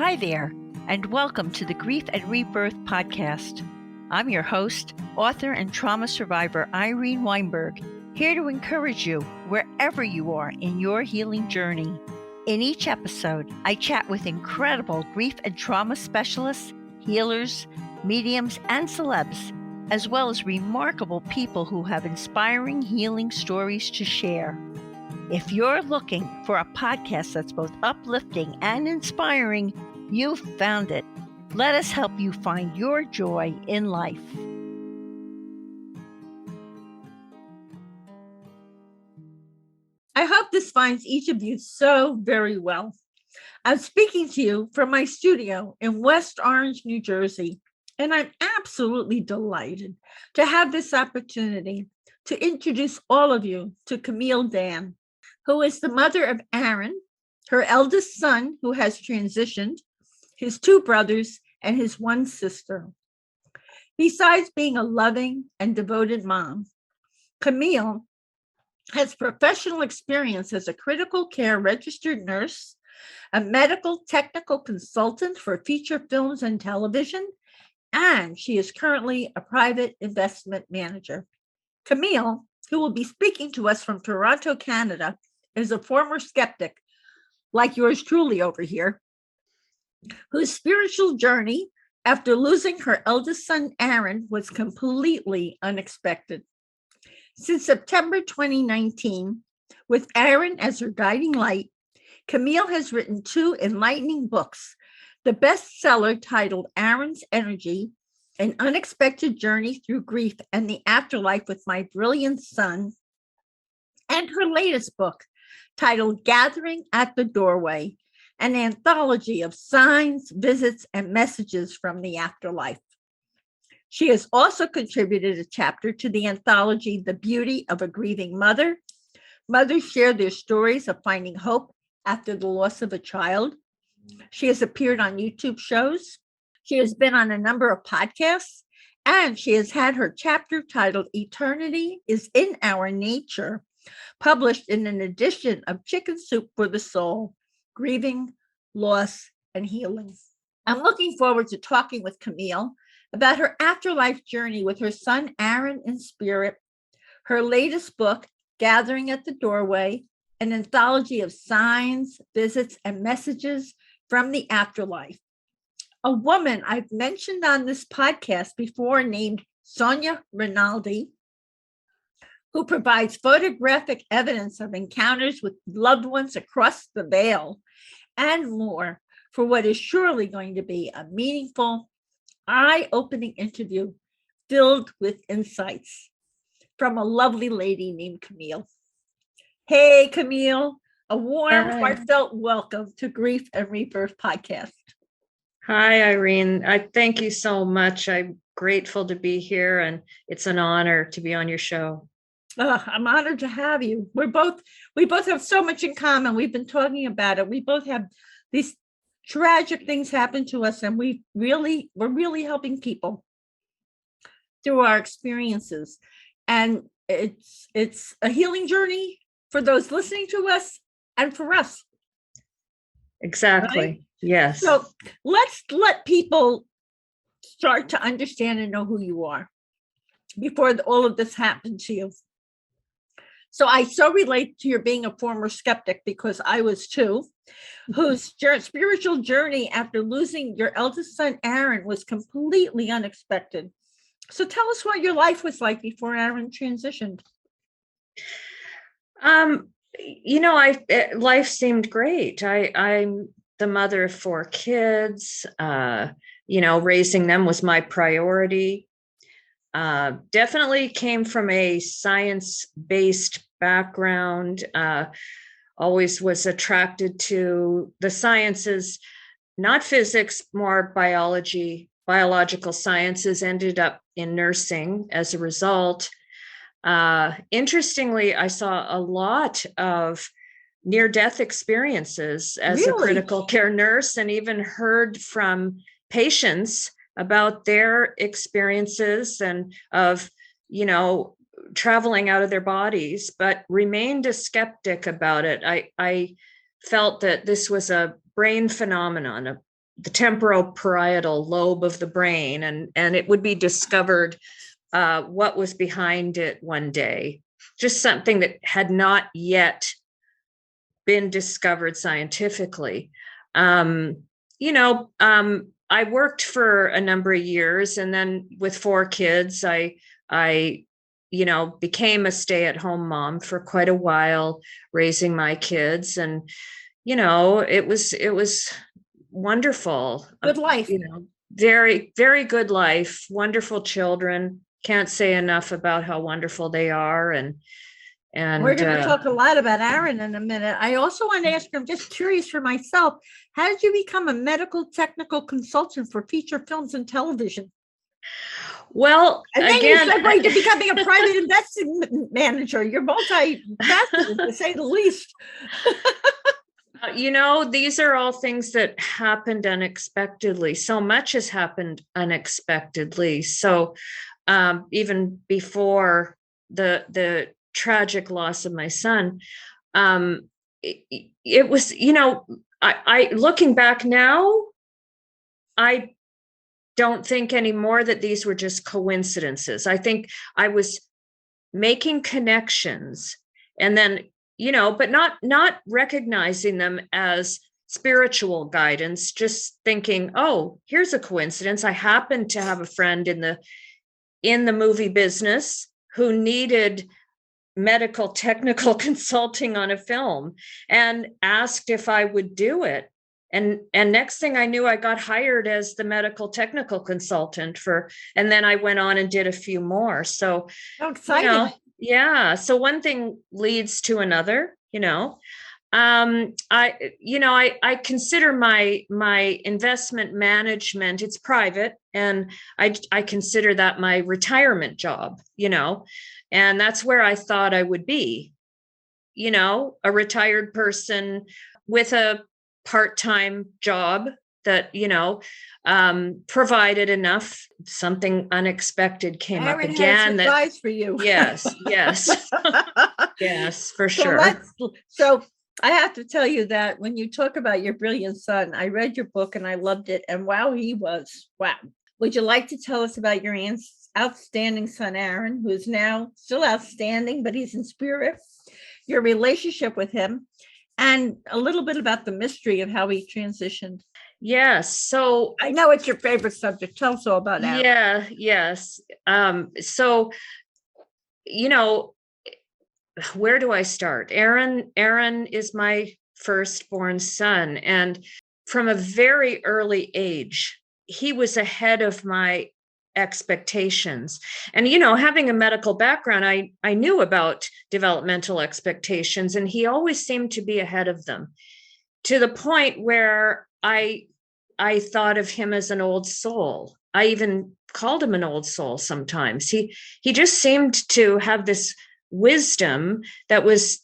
Hi there, and welcome to the Grief and Rebirth podcast. I'm your host, author and trauma survivor Irene Weinberg, here to encourage you wherever you are in your healing journey. In each episode, I chat with incredible grief and trauma specialists, healers, mediums, and celebs, as well as remarkable people who have inspiring healing stories to share. If you're looking for a podcast that's both uplifting and inspiring, you've found it. Let us help you find your joy in life. I hope this finds each of you so very well. I'm speaking to you from my studio in West Orange, New Jersey, and I'm absolutely delighted to have this opportunity to introduce all of you to Camille Dan, who is the mother of Aaron, her eldest son who has transitioned, his two brothers, and his one sister. Besides being a loving and devoted mom, Camille has professional experience as a critical care registered nurse, a medical technical consultant for feature films and television, and she is currently a private investment manager. Camille, who will be speaking to us from Toronto, Canada, is a former skeptic, like yours truly over here, whose spiritual journey after losing her eldest son, Aaron, was completely unexpected. Since September 2019, with Aaron as her guiding light, Camille has written two enlightening books, the bestseller titled Aaron's Energy, An Unexpected Journey Through Grief and the Afterlife with My Brilliant Son, and her latest book titled Gathering at the Doorway, an anthology of signs, visits, and messages from the afterlife. She has also contributed a chapter to the anthology, The Beauty of a Grieving Mother. Mothers share their stories of finding hope after the loss of a child. She has appeared on YouTube shows. She has been on a number of podcasts, and she has had her chapter titled Eternity is in Our Nature, published in an edition of Chicken Soup for the Soul, Grieving, Loss, and Healing. I'm looking forward to talking with Camille about her afterlife journey with her son, Aaron, in spirit, her latest book, Gathering at the Doorway, an anthology of signs, visits, and messages from the afterlife. A woman I've mentioned on this podcast before named Sonia Rinaldi, who provides photographic evidence of encounters with loved ones across the veil and more for what is surely going to be a meaningful, eye-opening interview filled with insights from a lovely lady named Camille. Hey, Camille, a warm, heartfelt welcome to Grief and Rebirth podcast. Hi, Irene. I thank you so much. I'm grateful to be here, and it's an honor to be on your show. I'm honored to have you. We both have so much in common. We've been talking about it. We both have these tragic things happen to us, and we're really helping people through our experiences. And it's a healing journey for those listening to us and for us. Exactly. Right? Yes. So let's let people start to understand and know who you are before all of this happened to you. So I so relate to your being a former skeptic, because I was too, whose spiritual journey after losing your eldest son, Aaron, was completely unexpected. So tell us what your life was like before Aaron transitioned. Life seemed great. I'm the mother of 4 kids. Raising them was my priority. Definitely came from a science-based background. Always was attracted to the sciences, not physics, more biology, biological sciences. Ended up in nursing as a result. Interestingly, I saw a lot of near-death experiences as a critical care nurse, and even heard from patients about their experiences and of, traveling out of their bodies, but remained a skeptic about it. I felt that this was a brain phenomenon, the temporoparietal lobe of the brain, and it would be discovered what was behind it one day, just something that had not yet been discovered scientifically. I worked for a number of years, and then with 4 kids, I became a stay-at-home mom for quite a while, raising my kids, and it was wonderful. Good life. Very, very good life. Wonderful children. Can't say enough about how wonderful they are, and we're going to talk a lot about Aaron in a minute. I also want to ask you, I'm just curious for myself, how did you become a medical technical consultant for feature films and television? Well, and then again, you segued to becoming a private investment manager. You're multifaceted, to say the least. These are all things that happened unexpectedly. So much has happened unexpectedly. So even before the tragic loss of my son, it was, I looking back now, I don't think anymore that these were just coincidences. I think I was making connections, and then, but not recognizing them as spiritual guidance, just thinking, oh, here's a coincidence. I happen to have a friend in the movie business who needed medical technical consulting on a film and asked if I would do it. And next thing I knew, I got hired as the medical technical consultant and then I went on and did a few more. So exciting. Yeah. So one thing leads to another, I consider my investment management, it's private, and I consider that my retirement job, and that's where I thought I would be, a retired person with a part-time job that, provided enough. Something unexpected came up again. That for you. Yes. Yes, for sure. So I have to tell you that when you talk about your brilliant son, I read your book and I loved it. And wow. Would you like to tell us about your outstanding son, Aaron, who is now still outstanding, but he's in spirit, your relationship with him, and a little bit about the mystery of how he transitioned? Yes. So I know it's your favorite subject. Tell us all about Aaron. Yeah. Yes. So, where do I start? Aaron is my firstborn son. And from a very early age, he was ahead of my expectations. And, having a medical background, I knew about developmental expectations, and he always seemed to be ahead of them, to the point where I thought of him as an old soul. I even called him an old soul sometimes. He just seemed to have this wisdom that was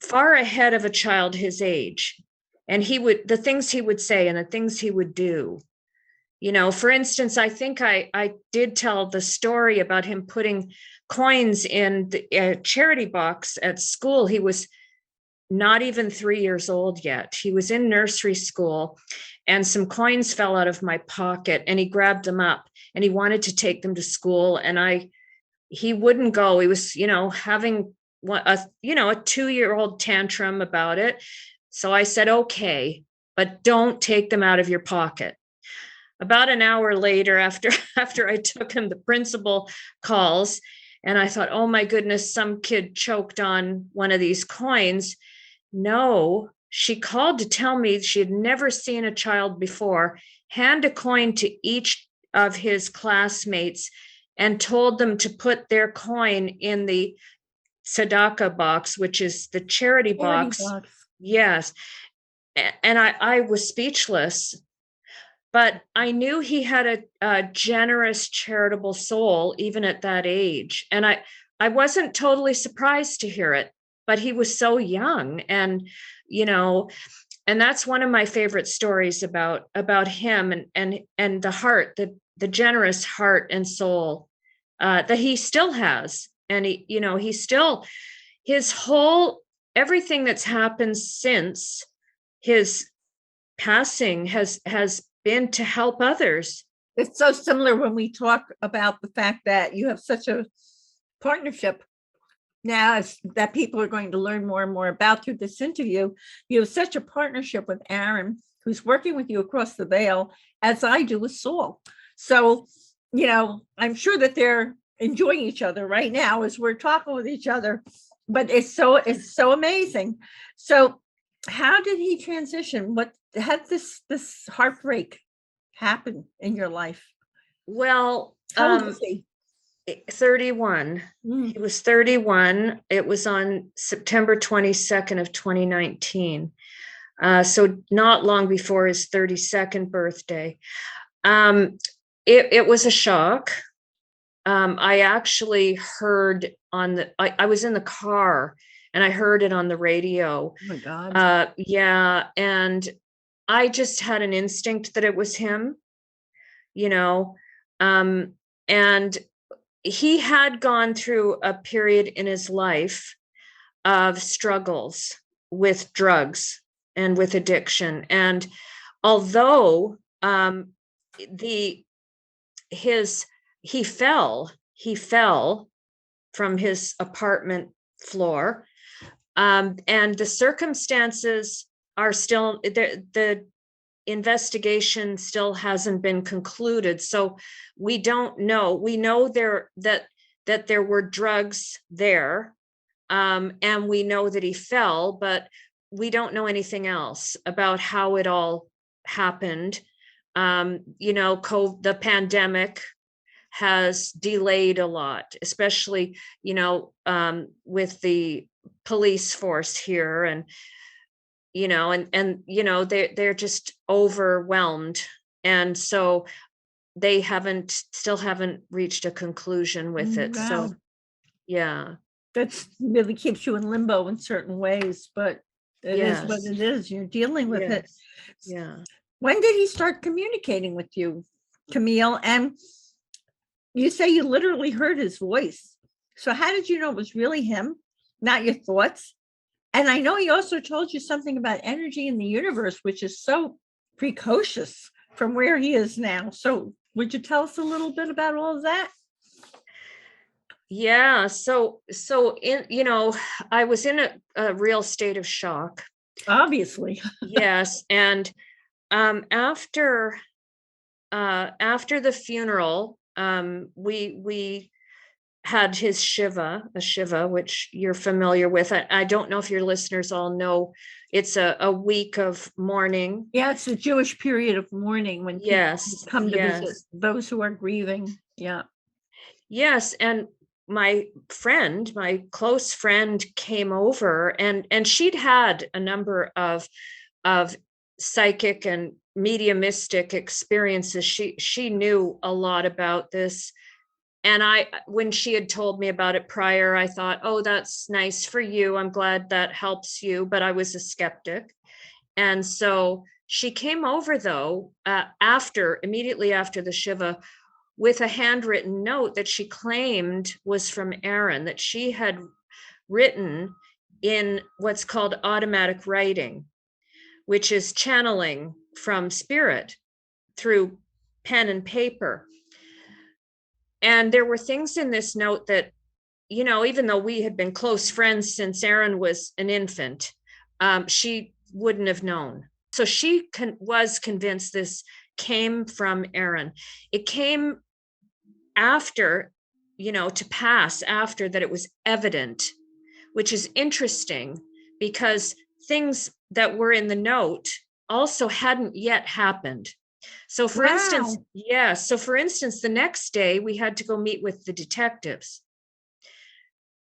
far ahead of a child his age. And the things he would say and the things he would do. For instance, I think I did tell the story about him putting coins in the charity box at school. He was not even 3 years old yet. He was in nursery school, and some coins fell out of my pocket, and he grabbed them up and he wanted to take them to school. And he wouldn't go. He was, having a 2-year-old tantrum about it. So I said, okay, but don't take them out of your pocket. About an hour later, after I took him, the principal calls, and I thought, oh my goodness, some kid choked on one of these coins. No, she called to tell me she had never seen a child before hand a coin to each of his classmates and told them to put their coin in the tzedakah box, which is the charity box. Yes. And I was speechless, but I knew he had a generous, charitable soul, even at that age. And I wasn't totally surprised to hear it, but he was so young. And, and that's one of my favorite stories about him and the heart, the generous heart and soul that he still has. And he still, his whole, everything that's happened since his passing has been to help others. It's so similar when we talk about the fact that you have such a partnership now that people are going to learn more and more about through this interview. You have such a partnership with Aaron, who's working with you across the veil, as I do with Saul. So, I'm sure that they're enjoying each other right now as we're talking with each other, but it's so amazing. So how did he transition? What had this heartbreak happen in your life? Well, How old is he? 31. He was 31. It was on September 22nd of 2019. So not long before his 32nd birthday. It was a shock. I actually heard I was in the car and I heard it on the radio. Oh my God. Yeah. And I just had an instinct that it was him, and he had gone through a period in his life of struggles with drugs and with addiction. And although he fell from his apartment floor, and the circumstances are still, the investigation still hasn't been concluded. So we don't know. We know that there were drugs there, and we know that he fell, but we don't know anything else about how it all happened. The pandemic has delayed a lot, especially, with the police force here, and they're just overwhelmed. And so they still haven't reached a conclusion with it. Wow. So, yeah. That's really keeps you in limbo in certain ways, but it is what it is. You're dealing with it. Yeah. When did he start communicating with you, Camille? And you say you literally heard his voice. So how did you know it was really him, not your thoughts? And I know he also told you something about energy in the universe, which is so precocious from where he is now. So would you tell us a little bit about all of that? Yeah. So I was in a real state of shock. Obviously. Yes. And after the funeral, we had his a Shiva, which you're familiar with. I don't know if your listeners all know. It's a week of mourning. Yeah, it's a Jewish period of mourning when people come to visit those who are grieving. Yeah. Yes. And my close friend came over, and she'd had a number of psychic and mediumistic experiences. She knew a lot about this. And when she had told me about it prior, I thought, oh, that's nice for you. I'm glad that helps you. But I was a skeptic. And so she came over, though, immediately after the Shiva, with a handwritten note that she claimed was from Aaron, that she had written in what's called automatic writing, which is channeling from spirit through pen and paper. And there were things in this note that, even though we had been close friends since Aaron was an infant, she wouldn't have known. So she was convinced this came from Aaron. It came after, to pass after that it was evident, which is interesting because things that were in the note also hadn't yet happened. So for instance, the next day we had to go meet with the detectives.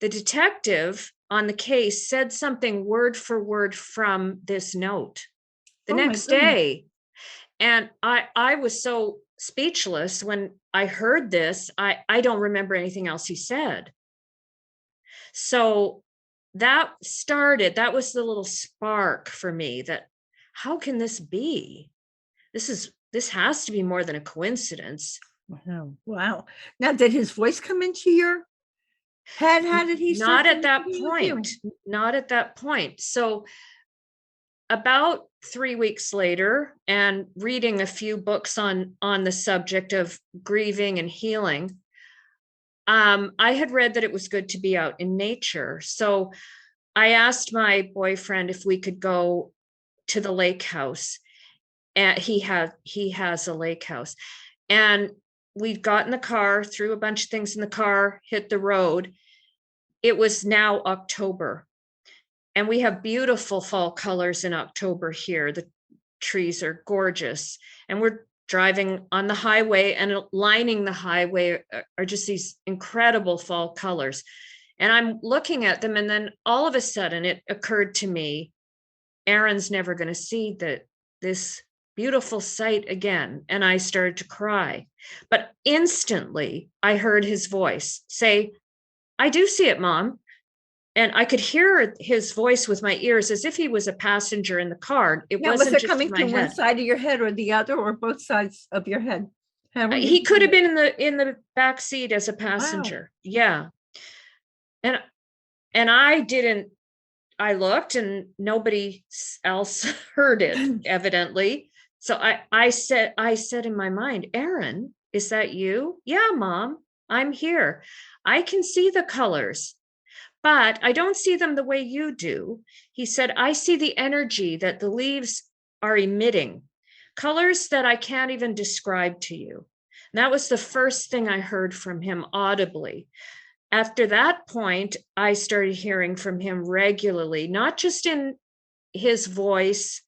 The detective on the case said something word for word from this note the next day. And I was so speechless when I heard this. I don't remember anything else he said. So that was the little spark for me that, how can this be? This has to be more than a coincidence. Wow. Now, did his voice come into your head? How did he not at that point? Not at that point. So about 3 weeks later and reading a few books on the subject of grieving and healing, I had read that it was good to be out in nature. So I asked my boyfriend if we could go to the lake house. And he has a lake house. And we got in the car, threw a bunch of things in the car, hit the road. It was now October. And we have beautiful fall colors in October here. The trees are gorgeous. And we're driving on the highway, and lining the highway are just these incredible fall colors. And I'm looking at them, and then all of a sudden it occurred to me, Aaron's never going to see this beautiful sight again. And I started to cry. But instantly I heard his voice say, I do see it, Mom. And I could hear his voice with my ears as if he was a passenger in the car. It wasn't was it just coming in my through one head. side of your head or the other, or both sides of your head? He could have been in the back seat as a passenger. Wow. Yeah. And I looked, and nobody else heard it, evidently. So I said in my mind, Aaron, is that you? Yeah, Mom, I'm here. I can see the colors, but I don't see them the way you do. He said, I see the energy that the leaves are emitting, colors that I can't even describe to you. And that was the first thing I heard from him audibly. After that point, I started hearing from him regularly, not just in his voice,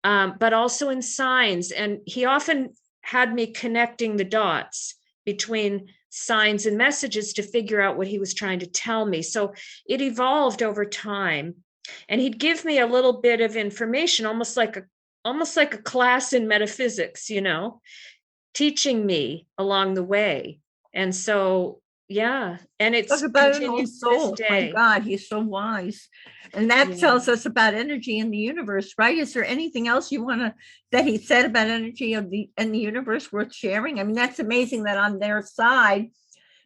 but also in signs. And he often had me connecting the dots between signs and messages to figure out what he was trying to tell me. So it evolved over time. And he'd give me a little bit of information, almost like a class in metaphysics, teaching me along the way. And so, yeah, and it's talk about an old soul. My God, he's so wise. And that tells us about energy in the universe, right? Is there anything else you want to that he said about energy in the universe worth sharing? I mean, that's amazing that on their side,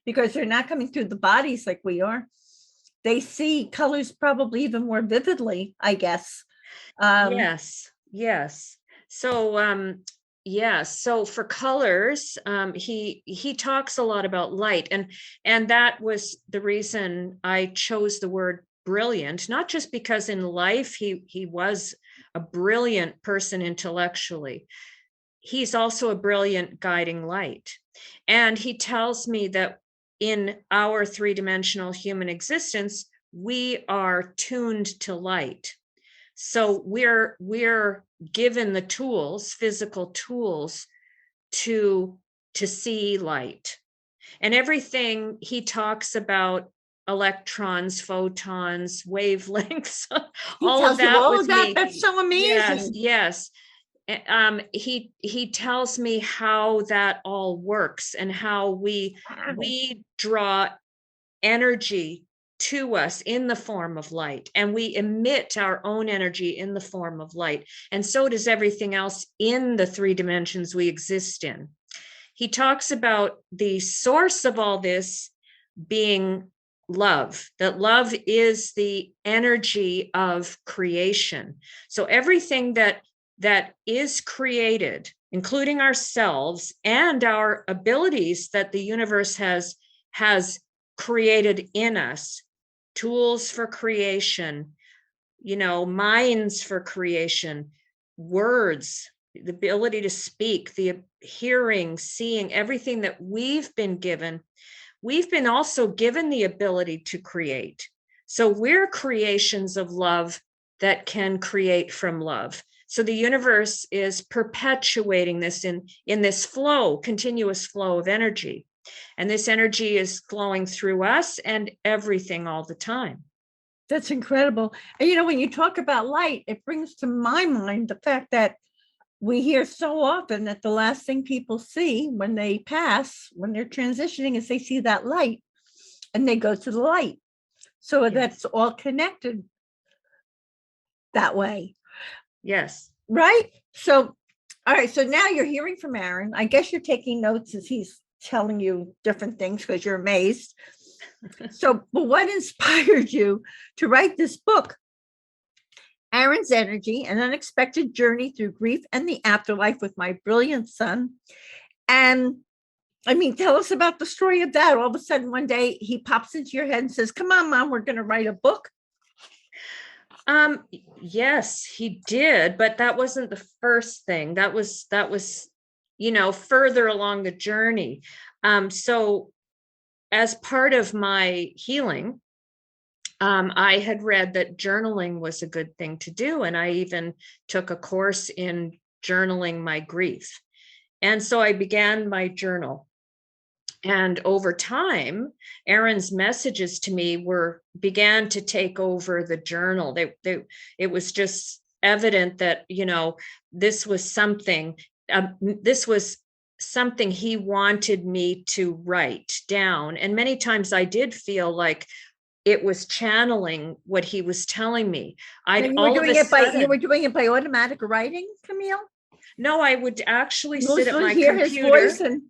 because they're not coming through the bodies like we are, they see colors probably even more vividly, I guess. Yes. So so for colors, he talks a lot about light, and that was the reason I chose the word brilliant, not just because in life he was a brilliant person intellectually. He's also a brilliant guiding light. And he tells me that in our three-dimensional human existence, we are tuned to light. So we're given the tools, physical tools, to see light. And everything he talks about, electrons, photons, wavelengths, all of that. That's so amazing. Yes. He tells me how that all works and how we draw energy to us in the form of light, and we emit our own energy in the form of light. And so does everything else in the three dimensions we exist in. He talks about the source of all this being love, that love is the energy of creation. So everything that is created, including ourselves and our abilities that the universe has created in us, tools for creation, minds for creation, words, the ability to speak, the hearing, seeing, everything that we've been given. We've been also given the ability to create. So we're creations of love that can create from love. So the universe is perpetuating this in this flow, continuous flow of energy. And this energy is flowing through us and everything all the time. That's incredible. And when you talk about light, it brings to my mind the fact that we hear so often that the last thing people see when they pass, when they're transitioning, is they see that light and they go to the light. So that's all connected that way. Yes. Right? So, all right. So now you're hearing from Aaron. I guess you're taking notes as he's telling you different things because you're amazed. So, but what inspired you to write this book? Aaron Aaron's energy, an unexpected journey through grief and the afterlife with my brilliant son. And I mean, tell us about the story of that. All of a sudden, one day he pops into your head and says, "Come on, Mom, we're going to write a book." Yes, he did, but that wasn't the first thing. That was, further along the journey. So as part of my healing, I had read that journaling was a good thing to do. And I even took a course in journaling my grief. And so I began my journal. And over time, Aaron's messages to me began to take over the journal. It was just evident that, this was something he wanted me to write down. And many times I did feel like it was channeling what he was telling me. You were doing it by automatic writing, Camille? No, I would actually sit at my hear computer. His voice and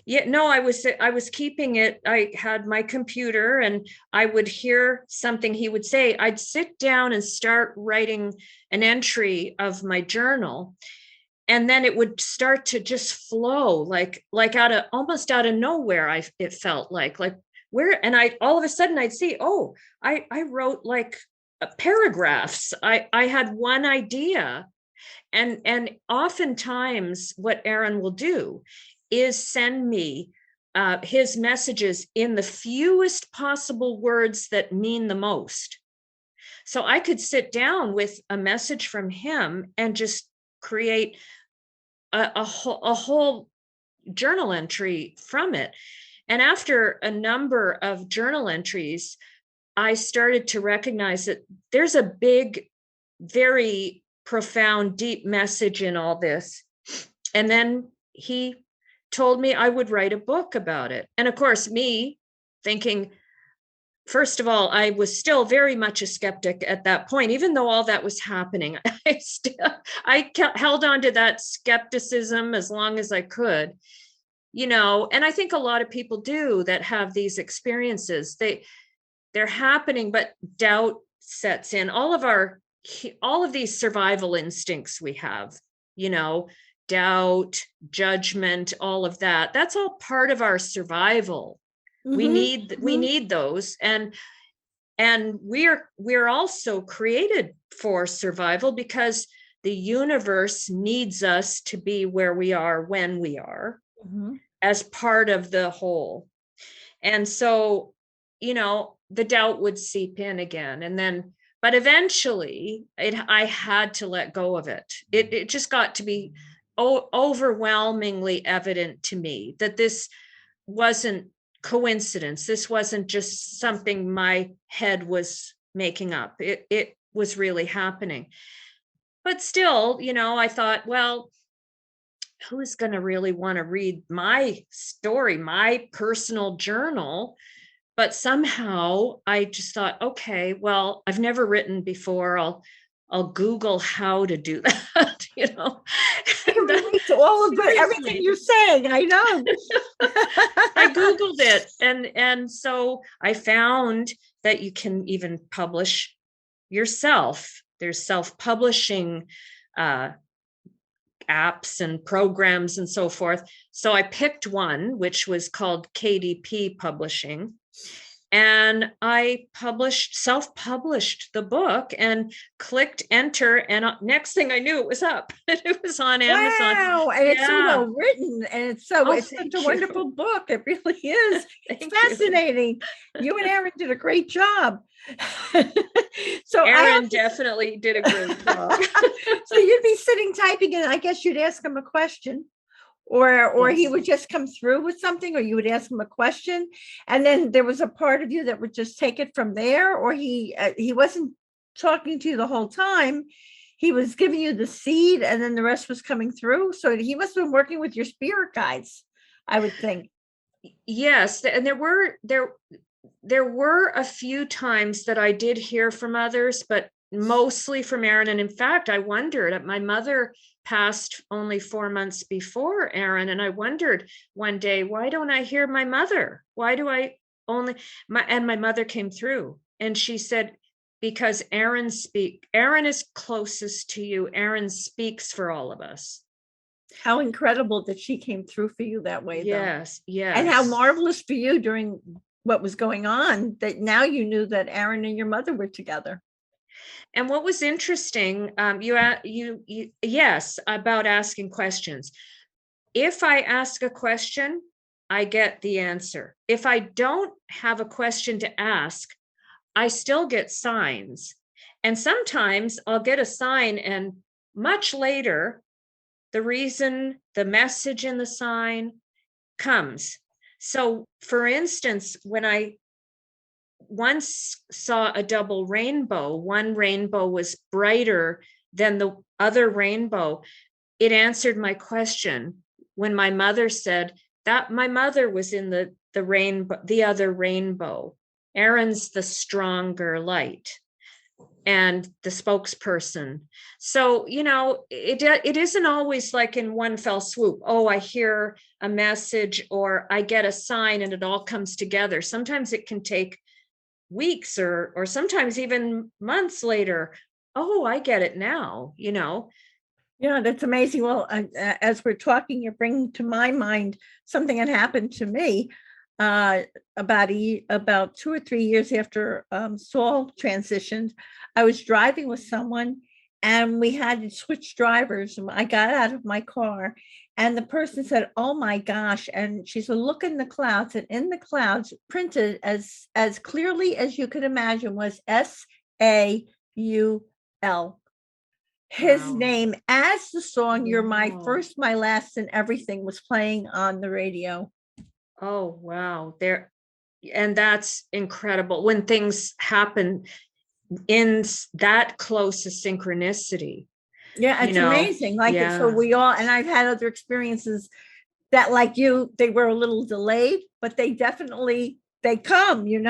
yeah, no, I was keeping it. I had my computer and I would hear something he would say. I'd sit down and start writing an entry of my journal. And then it would start to just flow like almost out of nowhere. It felt like where, and all of a sudden I'd see, I wrote like paragraphs. I had one idea. And oftentimes what Aaron will do is send me his messages in the fewest possible words that mean the most. So I could sit down with a message from him and just create a whole journal entry from it. And after a number of journal entries, I started to recognize that there's a big, very profound, deep message in all this. And then he told me I would write a book about it. And of course, me thinking, first of all, I was still very much a skeptic at that point, even though all that was happening. I held on to that skepticism as long as I could, and I think a lot of people do that have these experiences. They're happening, but doubt sets in. All of these survival instincts we have, doubt, judgment, all of that. That's all part of our survival. Mm-hmm. We need those. And we're also created for survival because the universe needs us to be where we are when we are, mm-hmm. as part of the whole. And so, the doubt would seep in again. But eventually I had to let go of it. It just got to be overwhelmingly evident to me that this wasn't coincidence. This wasn't just something my head was making up. It was really happening. But still, I thought, well, who's going to really want to read my story, my personal journal? But somehow I just thought, okay, well, I've never written before. I'll Google how to do that, all of everything you're saying. I know. I Googled it. And so I found that you can even publish yourself. There's self-publishing apps and programs and so forth. So I picked one, which was called KDP Publishing. And I self-published the book and clicked enter. And next thing I knew, it was up. It was on Amazon. Wow. And it's so well written. And it's such a wonderful book. It really is. It's fascinating. You and Aaron did a great job. So Aaron definitely did a great job. So you'd be sitting typing and I guess you'd ask him a question. Or yes. He would just come through with something, or you would ask him a question, and then there was a part of you that would just take it from there. Or he wasn't talking to you the whole time; he was giving you the seed, and then the rest was coming through. So he must have been working with your spirit guides, I would think. Yes, and there were a few times that I did hear from others, but mostly from Aaron. And in fact, I wondered. My mother passed only 4 months before Aaron. And I wondered one day, why don't I hear my mother? Why do I only, my mother came through and she said, because Aaron is closest to you. Aaron speaks for all of us. How incredible that she came through for you that way, though. Yes, yes. And how marvelous for you during what was going on that now you knew that Aaron and your mother were together. And what was interesting, yes, about asking questions. If I ask a question, I get the answer. If I don't have a question to ask, I still get signs. And sometimes I'll get a sign, and much later, the message in the sign comes. So, for instance, when I once saw a double rainbow, one rainbow was brighter than the other rainbow. It answered my question when my mother said that my mother was in the rainbow, the other rainbow. Aaron's the stronger light and the spokesperson. So, it isn't always like in one fell swoop. Oh, I hear a message or I get a sign and it all comes together. Sometimes it can take weeks or sometimes even months later. Oh, I get it now, Yeah, that's amazing. Well, as we're talking, you're bringing to my mind something that happened to me about 2 or 3 years after Saul transitioned. I was driving with someone and we had to switch drivers. I got out of my car and the person said, "Oh my gosh." And she said, "Look in the clouds." And in the clouds, printed as clearly as you could imagine, was SAUL. His Wow. name, as the song "You're My Wow. First, My Last, and Everything" was playing on the radio. Oh, wow. And that's incredible when things happen in that close a synchronicity. Yeah, it's amazing. So we all, and I've had other experiences that, like you, they were a little delayed, but they come, Yes.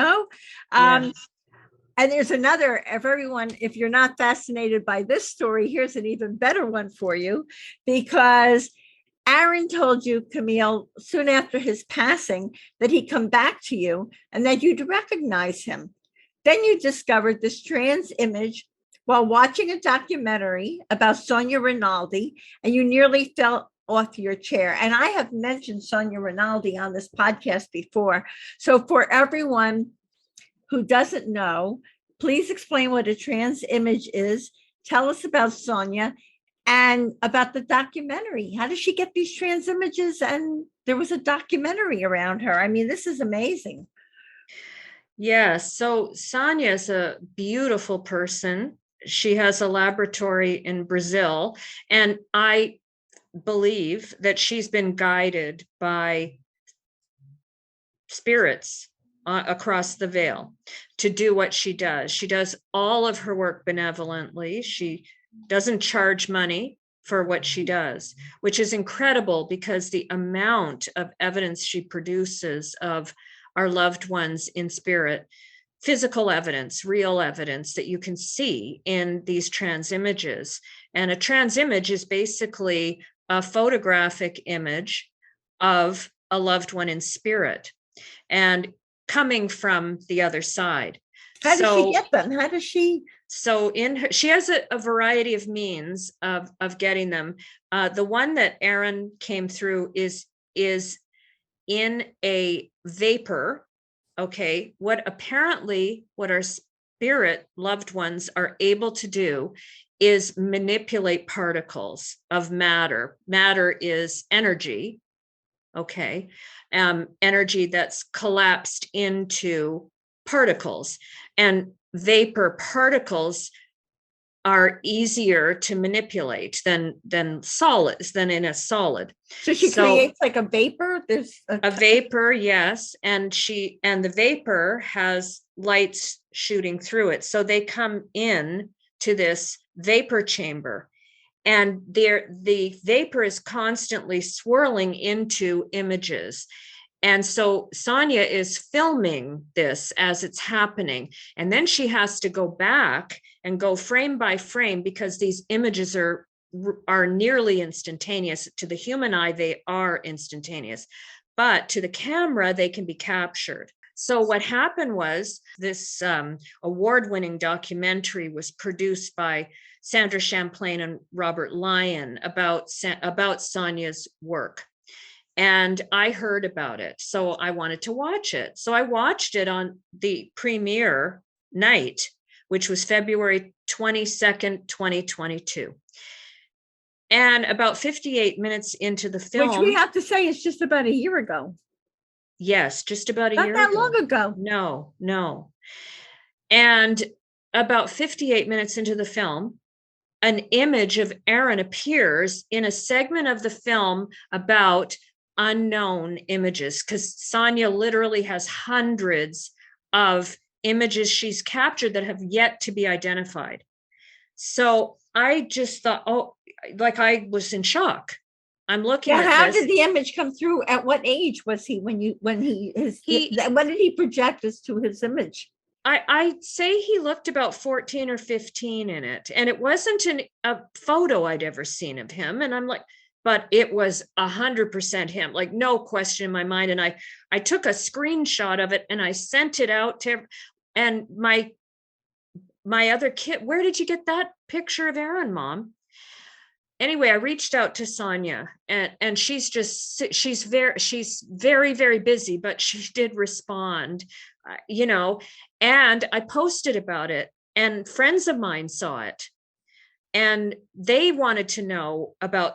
And there's another, if you're not fascinated by this story, here's an even better one for you, because Aaron told you, Camille, soon after his passing, that he'd come back to you and that you'd recognize him. Then you discovered this trans image while watching a documentary about Sonia Rinaldi, and you nearly fell off your chair. And I have mentioned Sonia Rinaldi on this podcast before. So for everyone who doesn't know, please explain what a trans image is. Tell us about Sonia and about the documentary. How does she get these trans images? And there was a documentary around her. I mean, this is amazing. Yes. So Sonia is a beautiful person. She has a laboratory in Brazil, and I believe that she's been guided by spirits across the veil to do what she does. She does all of her work benevolently. She doesn't charge money for what she does, which is incredible because the amount of evidence she produces of our loved ones in spirit, physical evidence, real evidence that you can see in these trans images. And a trans image is basically a photographic image of a loved one in spirit and coming from the other side. How does she get them? How does she? So she has a variety of means of getting them. The one that Aaron came through is in a vapor. Okay, what our spirit loved ones are able to do is manipulate particles of matter. Matter is energy. Okay, energy that's collapsed into particles, and vapor particles are easier to manipulate than solids, than in a solid. So she creates like a vapor. There's a vapor, yes, and the vapor has lights shooting through it, so they come in to this vapor chamber, and the vapor is constantly swirling into images. And so Sonia is filming this as it's happening. And then she has to go back and go frame by frame, because these images are nearly instantaneous. To the human eye, they are instantaneous, but to the camera, they can be captured. So what happened was this award-winning documentary was produced by Sandra Champlain and Robert Lyon about Sonia's work. And I heard about it, so I wanted to watch it. So I watched it on the premiere night, which was February 22nd, 2022. And about 58 minutes into the film, which we have to say is just about a year ago. Yes, just about a year ago. Not that long ago. No. And about 58 minutes into the film, an image of Aaron appears in a segment of the film about unknown images, because Sonia literally has hundreds of images she's captured that have yet to be identified. So I just thought, like I was in shock. I'm looking at how this. did the image come through? At what age was he when did he project us to his image? I'd say he looked about 14 or 15 in it. And it wasn't a photo I'd ever seen of him. And I'm like, but it was 100% him, like no question in my mind. And I took a screenshot of it and I sent it out to, and my other kid, where did you get that picture of Aaron, Mom? Anyway, I reached out to Sonia, and she's very, very busy, but she did respond, and I posted about it, and friends of mine saw it, and they wanted to know about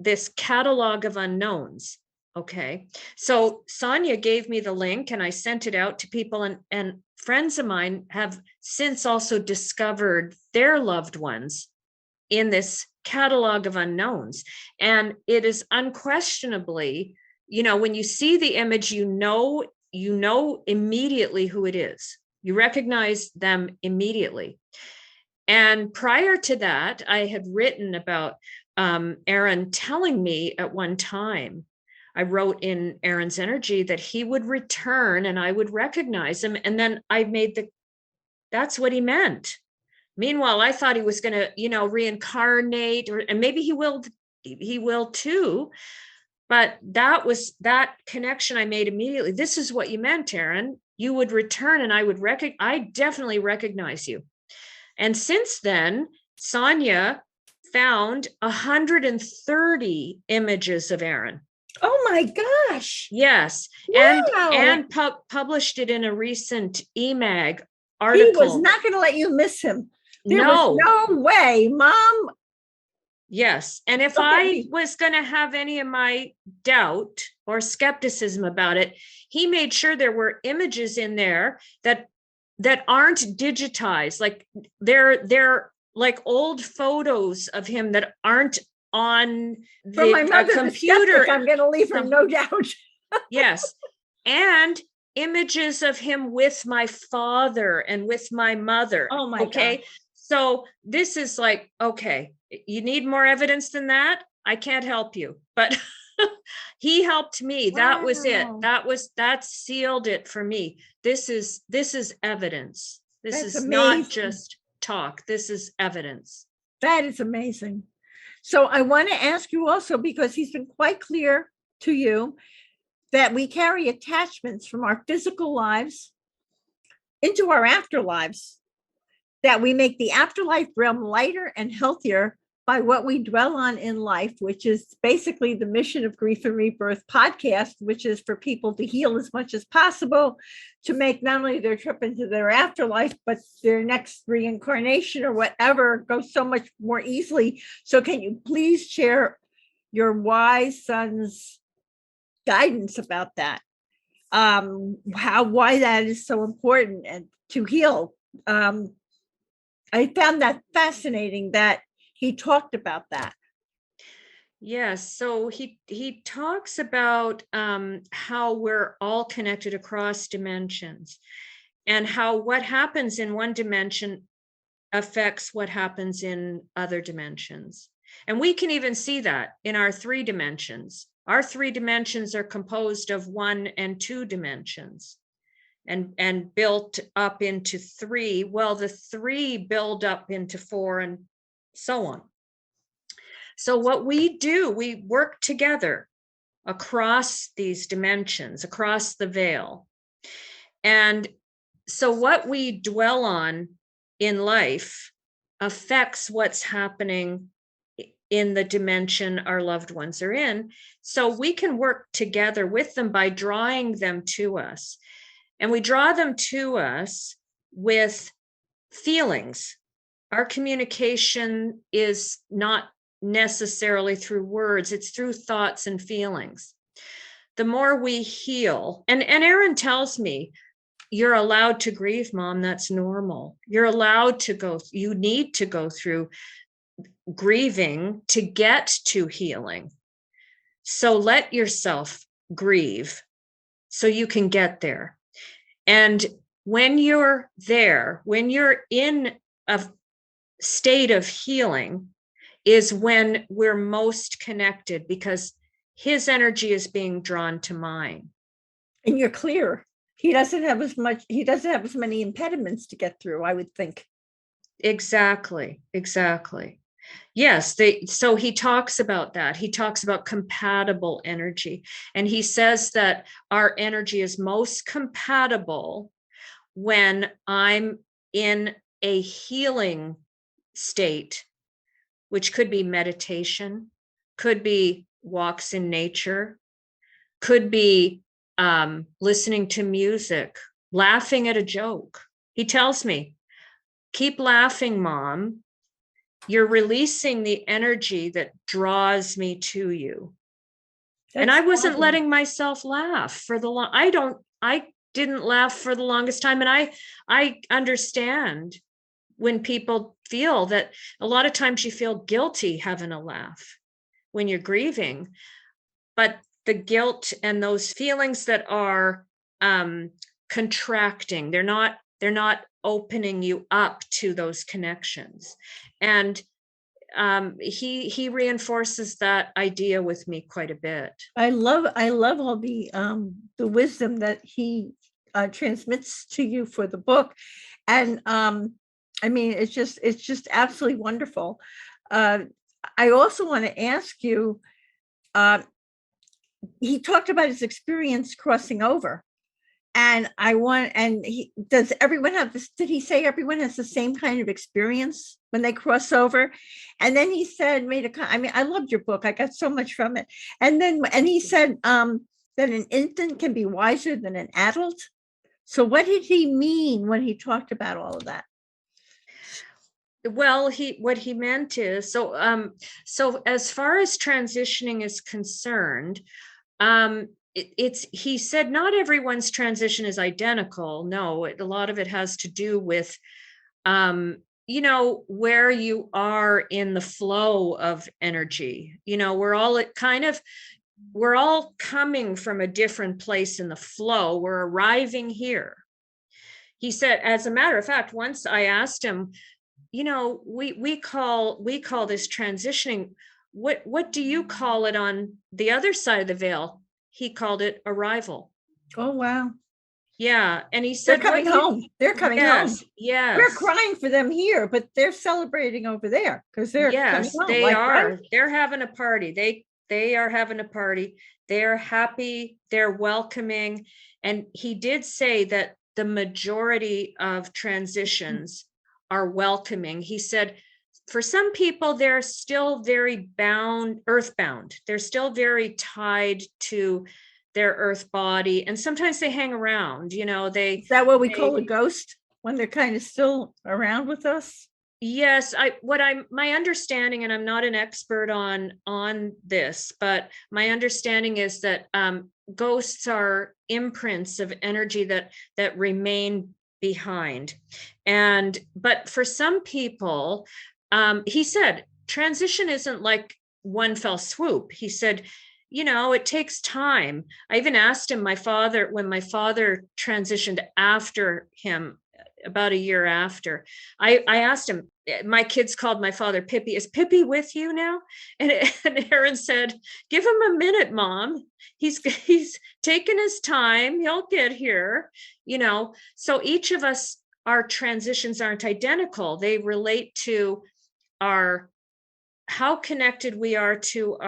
this catalog of unknowns. Okay. So Sonia gave me the link and I sent it out to people, and friends of mine have since also discovered their loved ones in this catalog of unknowns. And it is unquestionably, when you see the image, you know immediately who it is. You recognize them immediately. And prior to that, I had written about Aaron telling me at one time, I wrote in Aaron's energy that he would return and I would recognize him. And then I made that's what he meant. Meanwhile, I thought he was going to, reincarnate, and maybe he will too. But that was that connection I made immediately. This is what you meant, Aaron. You would return and I definitely recognize you. And since then, Sonia found 130 images of Aaron. Oh my gosh. Yes. Wow. And published it in a recent eMag article. He was not going to let you miss him. There was no way, Mom. Yes. And if I was going to have any of my doubt or skepticism about it, he made sure there were images in there that aren't digitized. Like they're like old photos of him that aren't on the computer. I'm going to leave her no doubt. Yes. And images of him with my father and with my mother. Oh my God. So this is like, okay, you need more evidence than that? I can't help you, but he helped me. Wow. That was it. That sealed it for me. This is evidence. This is amazing. Not just talk. This is evidence. That is amazing. So I want to ask you also, because he's been quite clear to you that we carry attachments from our physical lives into our afterlives, that we make the afterlife realm lighter and healthier by what we dwell on in life, which is basically the mission of Grief and Rebirth podcast, which is for people to heal as much as possible, to make not only their trip into their afterlife, but their next reincarnation or whatever go so much more easily. So can you please share your wise son's guidance about that? Why that is so important and to heal. I found that fascinating that he talked about that. Yes. So he talks about how we're all connected across dimensions, and how what happens in one dimension affects what happens in other dimensions. And we can even see that in our 3 dimensions. Our 3 dimensions are composed of 1 and 2 dimensions. And built up into 3. Well, the 3 build up into 4 and so on. So what we do, we work together across these dimensions, across the veil. And so what we dwell on in life affects what's happening in the dimension our loved ones are in. So we can work together with them by drawing them to us. And we draw them to us with feelings. Our communication is not necessarily through words, it's through thoughts and feelings. The more we heal, and Erin tells me, you're allowed to grieve, Mom. That's normal. You're allowed to go, you need to go through grieving to get to healing. So let yourself grieve so you can get there. And when you're there, when you're in a state of healing, is when we're most connected, because his energy is being drawn to mine. And you're clear. He doesn't have as many impediments to get through, I would think. Exactly. Yes, so he talks about that. He talks about compatible energy. And he says that our energy is most compatible when I'm in a healing state, which could be meditation, could be walks in nature, could be listening to music, laughing at a joke. He tells me, keep laughing, Mom. You're releasing the energy that draws me to you. And I wasn't letting myself laugh for the long. I didn't laugh for the longest time. And I understand when people feel that a lot of times you feel guilty having a laugh when you're grieving, but the guilt and those feelings that are contracting, they're not opening you up to those connections. And he reinforces that idea with me quite a bit. I love all the wisdom that he transmits to you for the book. And I mean, it's just absolutely wonderful. I also want to ask you, he talked about his experience crossing over. And does everyone have this? Did he say everyone has the same kind of experience when they cross over? And then he said, I loved your book. I got so much from it. And he said that an infant can be wiser than an adult. So what did he mean when he talked about all of that? Well, what he meant is, so as far as transitioning is concerned, he said not everyone's transition is identical. No, a lot of it has to do with where you are in the flow of energy. We're all coming from a different place in the flow. We're arriving here. He said, as a matter of fact, once I asked him, we call this transitioning. What do you call it on the other side of the veil? He called it arrival. Oh, wow. Yeah. And he said, they're coming home. They're coming home. Yes. We're crying for them here, but they're celebrating over there because they're coming home. They are. Right? They're having a party. They are having a party. They're happy. They're welcoming. And he did say that the majority of transitions are welcoming. He said, for some people, they're still very earthbound. They're still very tied to their earth body. And sometimes they hang around, is that what we call a ghost when they're kind of still around with us? Yes. My understanding, and I'm not an expert on this, but my understanding is that ghosts are imprints of energy that remain behind. But for some people, he said, transition isn't like one fell swoop. He said, it takes time. I even asked him, when my father transitioned after him, about a year after, I asked him, my kids called my father Pippi. Is Pippi with you now? And Erin said, give him a minute, Mom. He's taking his time. He'll get here, So each of us, our transitions aren't identical. They relate to how connected we are to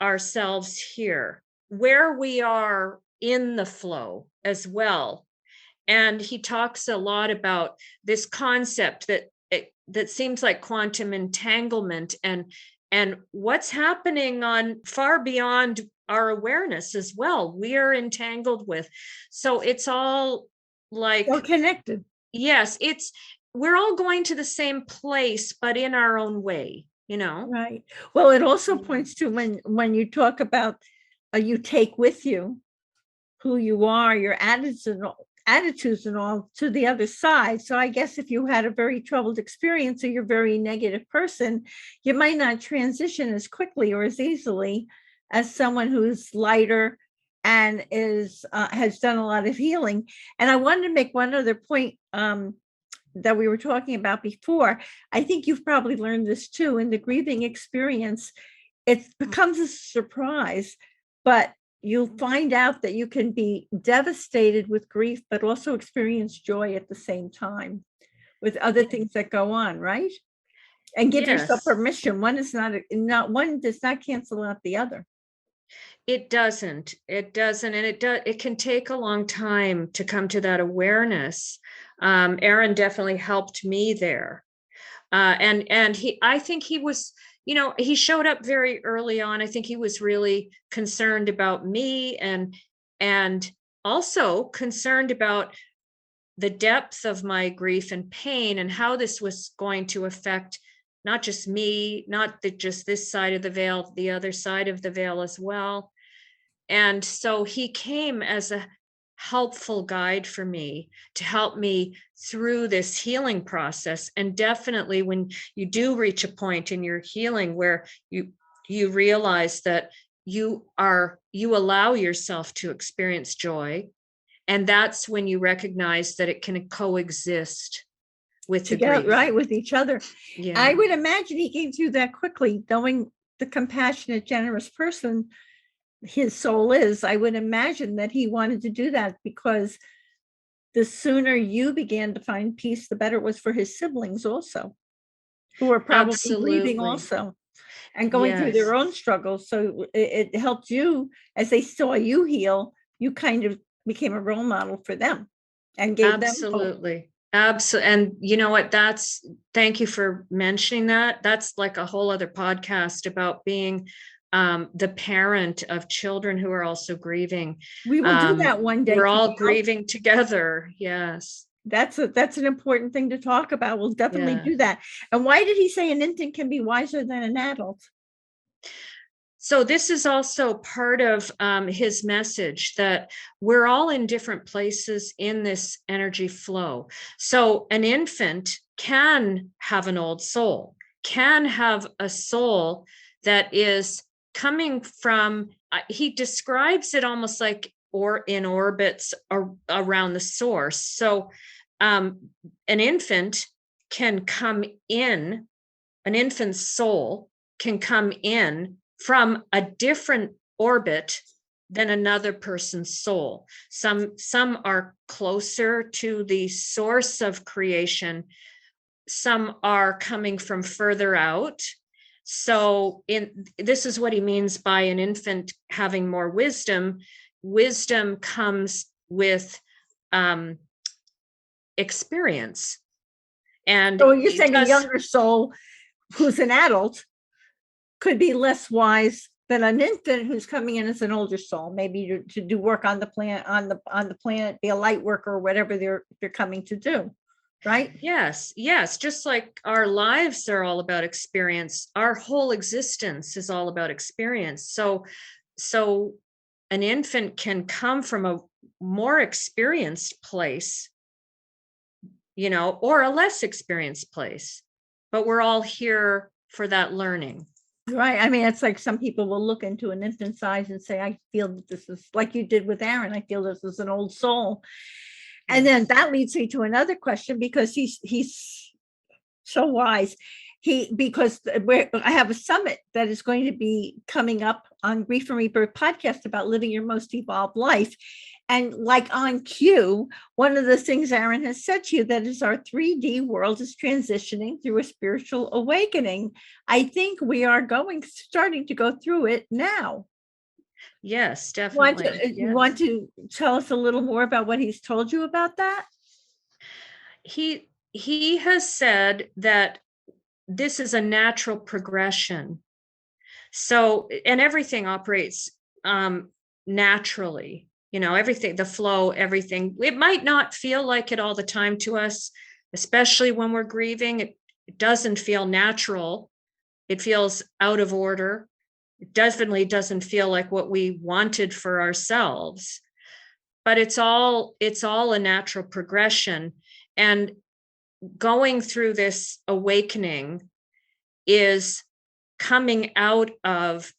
ourselves here, where we are in the flow as well. And he talks a lot about this concept that seems like quantum entanglement and what's happening on far beyond our awareness as well. We are entangled with. So it's all like, So connected. yes, we're all going to the same place, but in our own way, Right. Well, it also Yeah. points to when you talk about you take with you who you are, your attitudes and all to the other side. So I guess if you had a very troubled experience or you're a very negative person, you might not transition as quickly or as easily as someone who's lighter and has done a lot of healing. And I wanted to make one other point that we were talking about before. I think you've probably learned this too. In the grieving experience, it becomes a surprise, but you'll find out that you can be devastated with grief, but also experience joy at the same time with other things that go on, right? And give yourself Yes. permission. One does not cancel out the other. It doesn't. And it can take a long time to come to that awareness. Aaron definitely helped me there. And I think he was, he showed up very early on. I think he was really concerned about me and also concerned about the depth of my grief and pain and how this was going to affect not just me, not just this side of the veil, the other side of the veil as well. And so he came as a helpful guide for me to help me through this healing process. And definitely when you do reach a point in your healing where you realize that you allow yourself to experience joy, and that's when you recognize that it can coexist with the grief. Right, with each other. Yeah. I would imagine he came through that quickly, knowing the compassionate, generous person his soul is. I would imagine that he wanted to do that because the sooner you began to find peace, the better it was for his siblings also, who were probably grieving also and going through their own struggles. So it helped you as they saw you heal. You kind of became a role model for them and gave them hope. Absolutely. And you know what, thank you for mentioning that. That's like a whole other podcast about being the parent of children who are also grieving. We will do that one day. We're all grieving together. Yes. That's an important thing to talk about. We'll definitely do that. And why did he say an infant can be wiser than an adult? So this is also part of his message that we're all in different places in this energy flow. So an infant can have an old soul, can have a soul that is coming from, he describes it almost like in orbits around the source. So an infant's soul can come in from a different orbit than another person's soul. Some are closer to the source of creation. Some are coming from further out. So this is what he means by an infant having more wisdom. Wisdom comes with experience. And so you're saying a younger soul who's an adult could be less wise than an infant who's coming in as an older soul, maybe to do work on the planet, be a light worker or whatever they're coming to do. Right? Yes. Just like our lives are all about experience, our whole existence is all about experience. So an infant can come from a more experienced place, or a less experienced place, but we're all here for that learning. Right. I mean, it's like some people will look into an infant's eyes and say, I feel that this is like you did with Aaron. I feel this is an old soul. And then that leads me to another question, because he's so wise. Because I have a summit that is going to be coming up on Grief and Rebirth podcast about living your most evolved life. And like on cue, one of the things Aaron has said to you, that is our 3D world is transitioning through a spiritual awakening. I think we are starting to go through it now. Yes, definitely. You want to tell us a little more about what he's told you about that? He has said that this is a natural progression. So, and everything operates naturally, everything, the flow, everything. It might not feel like it all the time to us, especially when we're grieving. It doesn't feel natural. It feels out of order. It definitely doesn't feel like what we wanted for ourselves. But it's all a natural progression. And going through this awakening is coming out of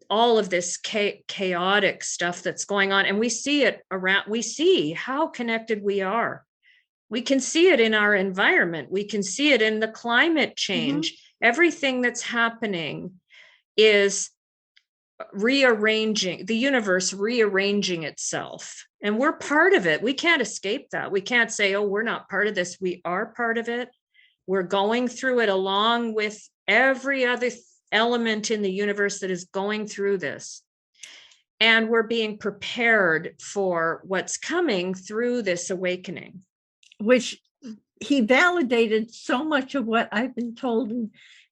all of this chaotic stuff that's going on. And we see it around, we see how connected we are. We can see it in our environment. We can see it in the climate change. Everything that's happening is rearranging, the universe rearranging itself. And we're part of it. We can't escape that. We can't say, oh, we're not part of this. We are part of it. We're going through it along with every other element in the universe that is going through this. And we're being prepared for what's coming through this awakening. Which he validated so much of what I've been told,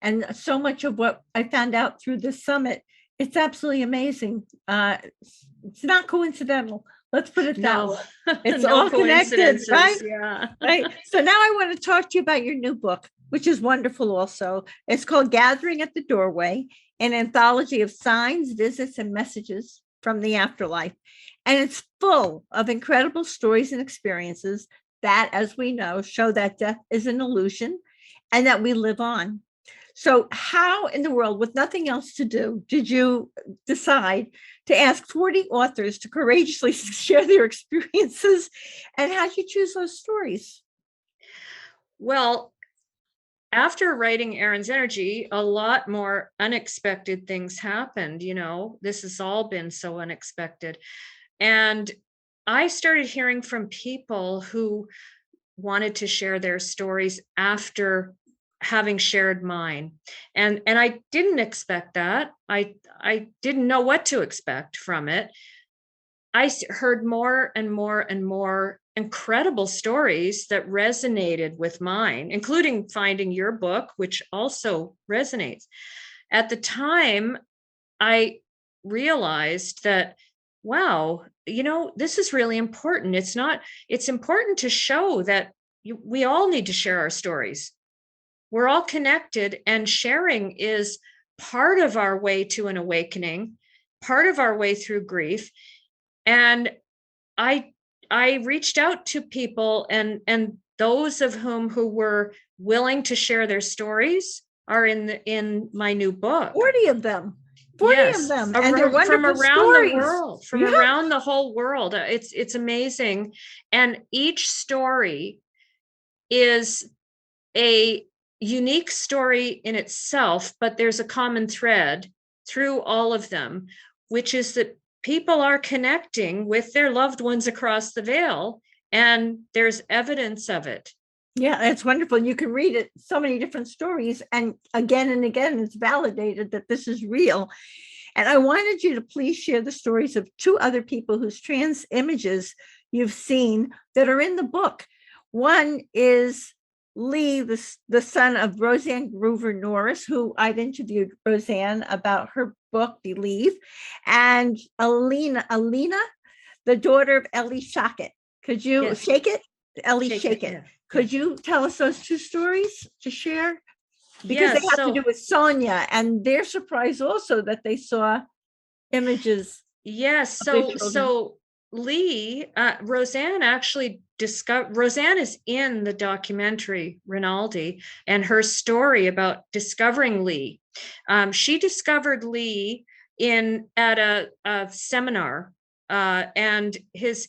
and so much of what I found out through this summit. It's absolutely amazing. It's not coincidental. Let's put it that way. It's No all connected, right? Yeah. Right. So now I want to talk to you about your new book, which is wonderful also. It's called Gathering at the Doorway, an anthology of signs, visits, and messages from the afterlife. And it's full of incredible stories and experiences that, as we know, show that death is an illusion and that we live on. So how in the world, with nothing else to do, did you decide to ask 40 authors to courageously share their experiences? And how did you choose those stories? Well, after writing Aaron's Energy, a lot more unexpected things happened. This has all been so unexpected. And I started hearing from people who wanted to share their stories after having shared mine. And I didn't expect that. I didn't know what to expect from it. I heard more and more and more incredible stories that resonated with mine, including finding your book, which also resonates. At the time, I realized that, wow, this is really important. It's important to show that we all need to share our stories. We're all connected, and sharing is part of our way to an awakening, part of our way through grief. And I reached out to people, and those of whom who were willing to share their stories are in my new book. 40 of them. 40 of them. And they're wonderful from around stories. the world, from around the whole world. It's amazing. And each story is a unique story in itself, but there's a common thread through all of them, which is that people are connecting with their loved ones across the veil, and there's evidence of it. Yeah, it's wonderful. You can read it, so many different stories, and again, it's validated that this is real. And I wanted you to please share the stories of 2 other people whose trans images you've seen that are in the book. One is Lee, the son of Roseanne Groover Norris, who I've interviewed Roseanne about her book, Believe, and Alina, the daughter of Ellie Shockett. Could you shake it? Ellie Shockett. Yeah. Could you tell us those 2 stories to share? Because they have to do with Sonia and their surprise also that they saw images. Yes. So Lee, Roseanne actually Roseanne is in the documentary Rinaldi, and her story about discovering Lee. She discovered Lee at a seminar, and his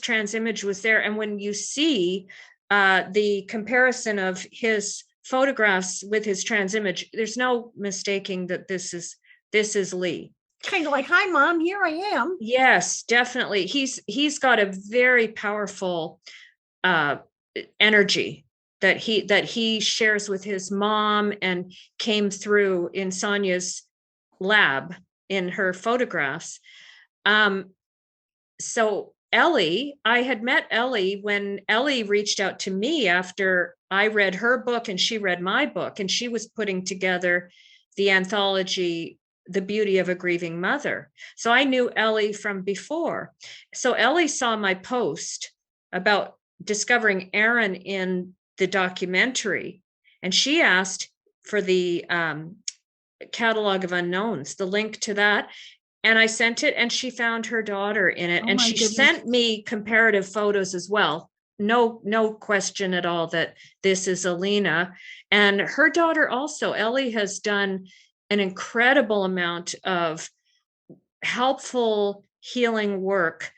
trans image was there. And when you see the comparison of his photographs with his trans image, there's no mistaking that this is Lee. Kind of like, hi, Mom, here I am. Yes, definitely. He's got a very powerful energy that he shares with his mom, and came through in Sonia's lab in her photographs. So Ellie, I had met Ellie when Ellie reached out to me after I read her book and she read my book, and she was putting together the anthology, The Beauty of a Grieving Mother. So I knew Ellie from before. So Ellie saw my post about discovering Aaron in the documentary, and she asked for the catalog of unknowns, the link to that. And I sent it, and she found her daughter in it. Oh, And my she goodness. sent me comparative photos as well. No question at all that this is Alina. And her daughter also, Ellie, has done an incredible amount of helpful healing work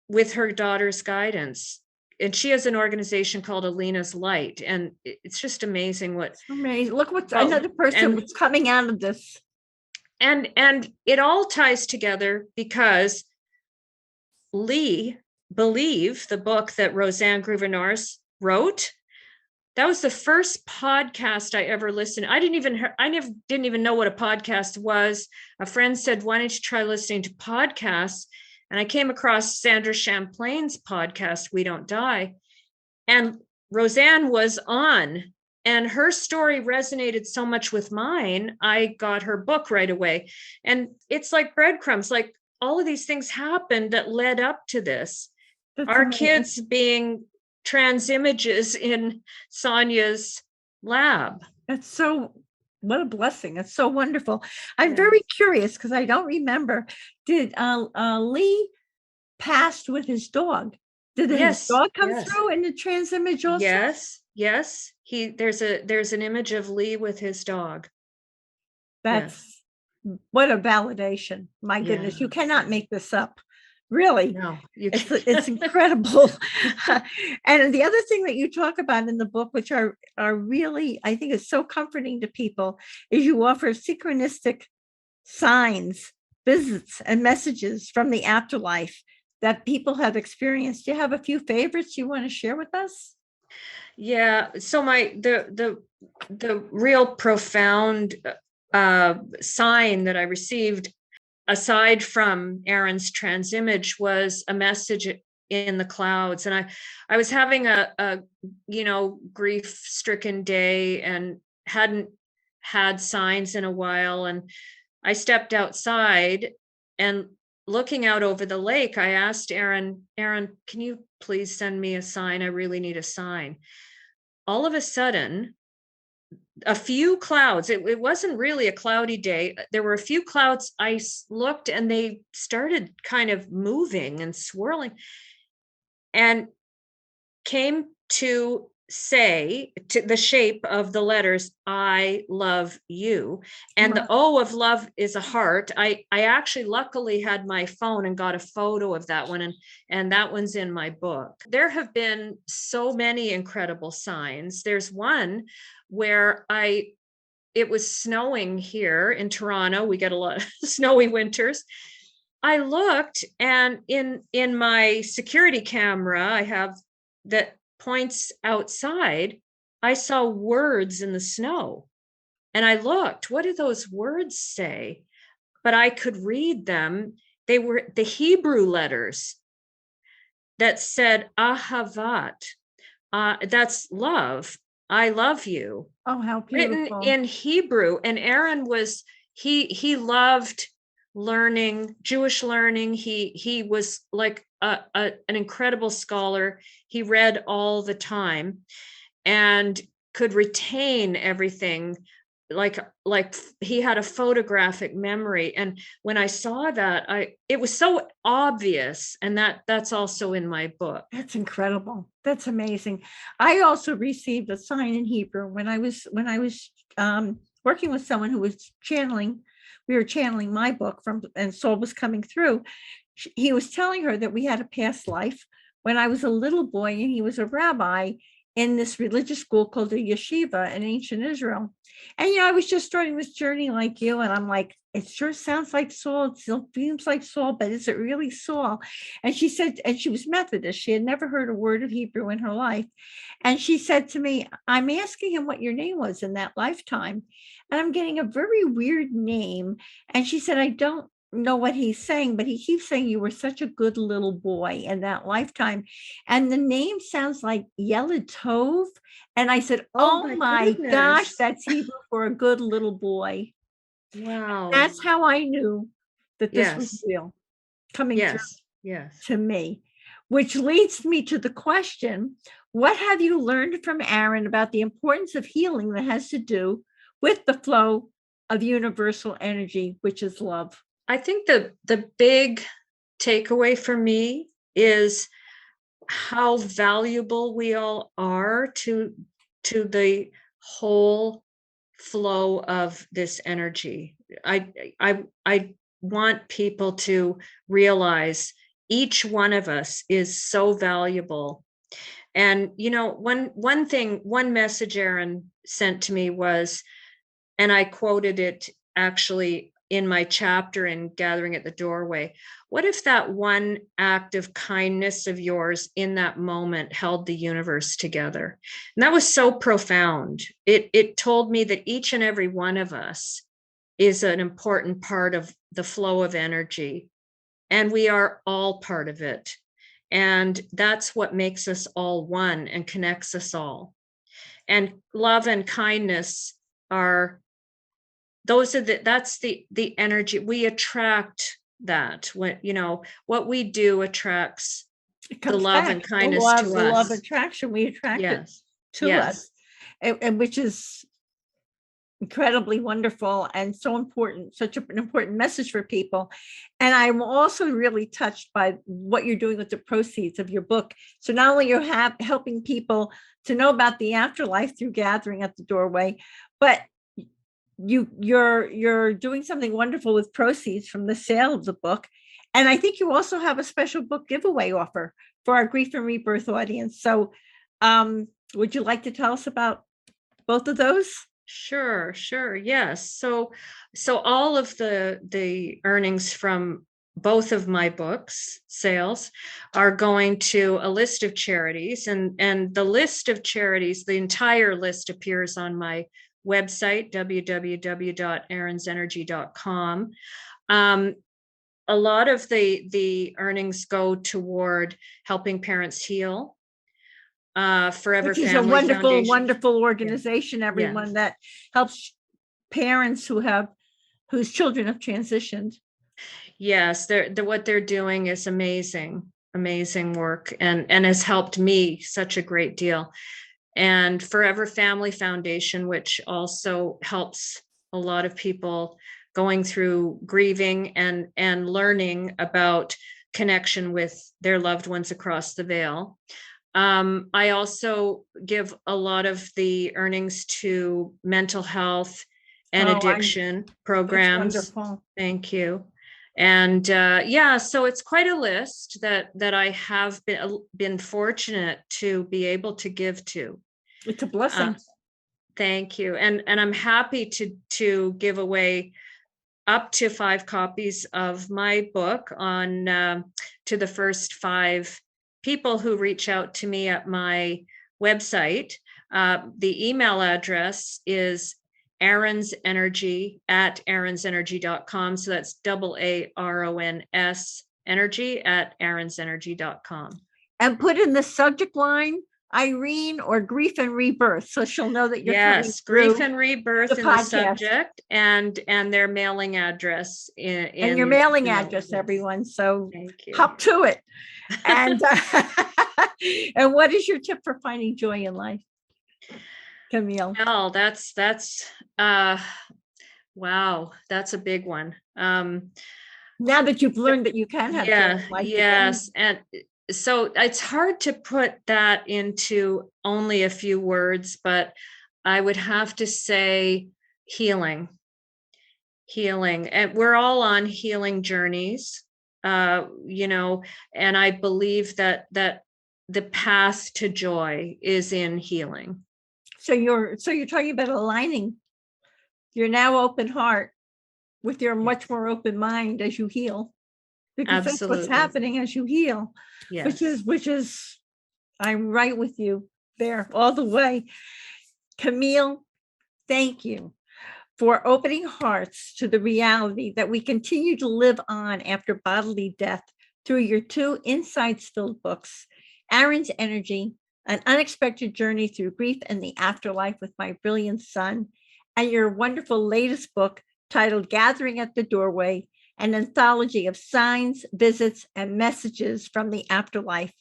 with her daughter's guidance. And she has an organization called Alina's Light. And it's just amazing what. It's amazing. Look what's Oh, another person and- what's coming out of this. And it all ties together because Lee, Believe, the book that Roseanne Griever-Norris wrote, that was the first podcast I ever listened. I didn't even know what a podcast was. A friend said, "Why don't you try listening to podcasts?" And I came across Sandra Champlain's podcast, We Don't Die. And Roseanne was on, and her story resonated so much with mine. I got her book right away. And it's like breadcrumbs, like all of these things happened that led up to this. That's Our amazing. kids being trans images in Sonia's lab. That's so, what a blessing. That's so wonderful. I'm Yeah. very curious because I don't remember. Did Lee passed with his dog? Did his Yes, dog come yes. through in the trans image also? Yes. There's an image of Lee with his dog. That's what a validation. My goodness, Yeah. you cannot make this up. Really. No, you It's incredible. And the other thing that you talk about in the book, which are really, I think is so comforting to people, is you offer synchronistic signs, visits, and messages from the afterlife that people have experienced. Do you have a few favorites you want to share with us? Yeah. So the real profound sign that I received, aside from Aaron's trans image, was a message in the clouds. And I was having a grief-stricken day and hadn't had signs in a while. And I stepped outside, and looking out over the lake, I asked Aaron, can you please send me a sign? I really need a sign. All of a sudden, a few clouds, it wasn't really a cloudy day. There were a few clouds. I looked, and they started kind of moving and swirling, and came to say, to the shape of the letters, I love you. And the O of love is a heart. I actually luckily had my phone and got a photo of that one, and that one's in my book. There have been so many incredible signs. There's one where it was snowing here in Toronto. We get a lot of snowy winters. I looked, and in my security camera I have that points outside, I saw words in the snow. And I looked, what do those words say? But I could read them. They were the Hebrew letters that said Ahavat. That's love. I love you. Oh, how beautiful. Written in Hebrew. And Aaron he loved learning, Jewish learning. He was like an incredible scholar. He read all the time and could retain everything. Like he had a photographic memory. And when I saw that, it was so obvious. And that's also in my book. That's incredible. That's amazing. I also received a sign in Hebrew when I was working with someone who was channeling. We were channeling my book and Soul was coming through. He was telling her that we had a past life when I was a little boy, and he was a rabbi in this religious school called the yeshiva in ancient Israel. And I was just starting this journey like you, and I'm like, it sure sounds like Saul. It still seems like Saul, but is it really Saul? And she said, and she was Methodist. She had never heard a word of Hebrew in her life. And she said to me, I'm asking him what your name was in that lifetime. and I'm getting a very weird name. And she said, I don't know what he's saying, but he keeps saying you were such a good little boy in that lifetime. And the name sounds like Yelad Tov. And I said, oh my gosh, goodness. that's Hebrew for a good little boy. Wow. That's how I knew that this was Yes. real coming through Yes. Yes. to me, which leads me to the question, what have you learned from Aaron about the importance of healing that has to do with the flow of universal energy, which is love? I think the big takeaway for me is how valuable we all are to the whole flow of this energy. I want people to realize each one of us is so valuable. And one message Aaron sent to me was, and I quoted it actually in my chapter in Gathering at the Doorway. What if that one act of kindness of yours in that moment held the universe together? And that was so profound. It told me that each and every one of us is an important part of the flow of energy, and we are all part of it. And that's what makes us all one and connects us all. And love and kindness are that's the energy we attract. That when what we do attracts the love and kindness to us. The love attraction, we attract it to us, and which is incredibly wonderful and so important, such an important message for people. And I'm also really touched by what you're doing with the proceeds of your book. So not only you're helping people to know about the afterlife through Gathering at the Doorway, but you're doing something wonderful with proceeds from the sale of the book. And I think you also have a special book giveaway offer for our Grief and Rebirth audience. So would you like to tell us about both of those? Sure. Yes. So all of the earnings from both of my books sales are going to a list of charities, and the list of charities, the entire list appears on my website, www.aaronsenergy.com. A lot of the earnings go toward helping parents heal. Forever Which is Family a wonderful, Foundation. Wonderful organization, everyone, that helps parents whose children have transitioned. Yes, what they're doing is amazing work, and has helped me such a great deal. And Forever Family Foundation, which also helps a lot of people going through grieving and learning about connection with their loved ones across the veil. I also give a lot of the earnings to mental health and addiction programs. Wonderful. Thank you. And so it's quite a list that I have been fortunate to be able to give to. It's a blessing. Thank you. And I'm happy to give away up to 5 copies of my book on to the first 5 people who reach out to me at my website. The email address is aaronsenergy@aaronsenergy.com. So that's AARONS energy@aaronsenergy.com. And put in the subject line Irene or Grief and Rebirth, so she'll know that you're coming through. Grief and Rebirth in the subject, and their mailing address and your mailing address, everyone. So hop to it. And and what is your tip for finding joy in life, Camille? Well, that's wow, that's a big one. Now that you've learned that you can have joy in life. Yes, and so it's hard to put that into only a few words, but I would have to say healing. And we're all on healing journeys, and I believe that the path to joy is in healing. So you're talking about aligning your now open heart with your much more open mind as you heal. Because Absolutely. That's what's happening as you heal. Yes. Which is I'm right with you there all the way. Camille, thank you for opening hearts to the reality that we continue to live on after bodily death through your two insights-filled books, Aaron's Energy, An Unexpected Journey Through Grief and the Afterlife with My Brilliant Son, and your wonderful latest book titled Gathering at the Doorway, an anthology of signs, visits, and messages from the afterlife